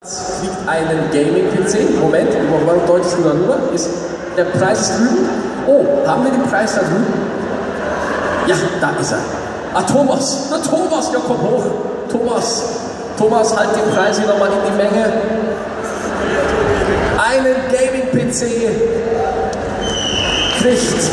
Kriegt einen Gaming-PC. Moment, warum deutest du da rüber? Der Preis ist drüben. Oh, haben wir den Preis da drüben? Ja, da ist er. Ah, Thomas. Na, Thomas, ja, komm hoch. Thomas, halt den Preis hier nochmal in die Menge. Einen Gaming-PC kriegt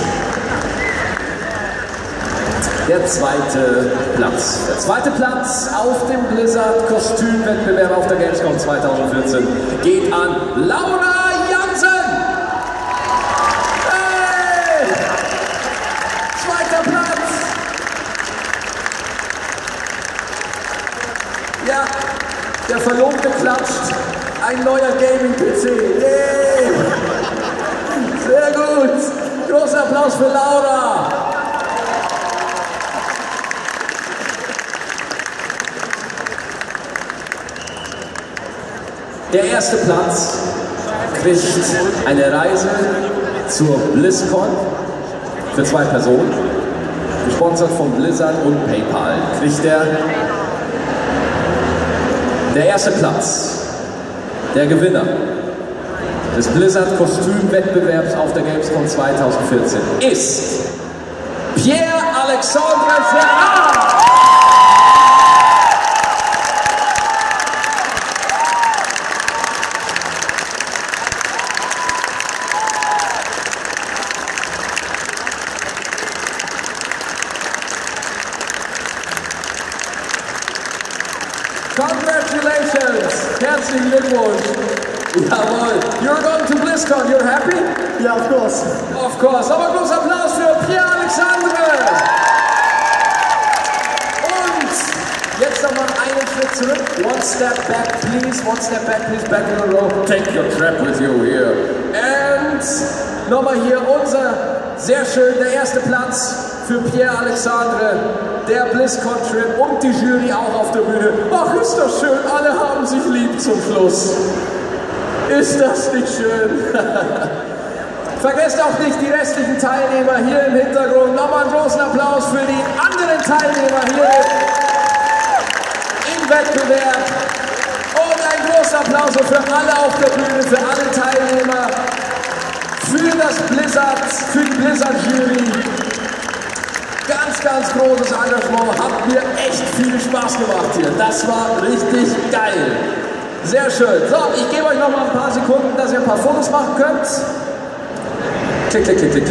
der zweite Platz. Der zweite Platz auf dem Blizzard Kostümwettbewerb auf der Gamescom 2014 geht an Laura Jansen. Hey! Zweiter Platz. Ja, der Verlobte klatscht. Ein neuer Gaming-PC. Yay! Sehr gut. Großer Applaus für Laura. Der erste Platz kriegt eine Reise zur BlizzCon für 2 Personen, gesponsert von Blizzard und PayPal. Kriegt der erste Platz, der Gewinner des Blizzard Kostümwettbewerbs auf der Gamescom 2014 ist Pierre-Alexandre Serrat. Congratulations! Herzlichen Glückwunsch! Jawohl! You're going to BlizzCon, you're happy? Yeah, of course. Of course! Aber großer Applaus für Pierre-Alexandre! Und jetzt nochmal einen Schritt zurück. One step back, please. One step back, please. Back in the row. Take your trap with you here. And nochmal hier sehr schön, der erste Platz für Pierre-Alexandre. Der BlizzCon-Trip und die Jury auch auf der Bühne. Ach, ist das schön, alle haben sich lieb zum Schluss. Ist das nicht schön? Vergesst auch nicht die restlichen Teilnehmer hier im Hintergrund. Nochmal einen großen Applaus für die anderen Teilnehmer hier im Wettbewerb. Und ein großer Applaus für alle auf der Bühne, für alle Teilnehmer, für die Blizzard-Jury. Ganz großes Engagement, hat mir echt viel Spaß gemacht hier. Das war richtig geil. Sehr schön. So, ich gebe euch noch mal ein paar Sekunden, dass ihr ein paar Fotos machen könnt. Klick, klick, klick, klick, klick.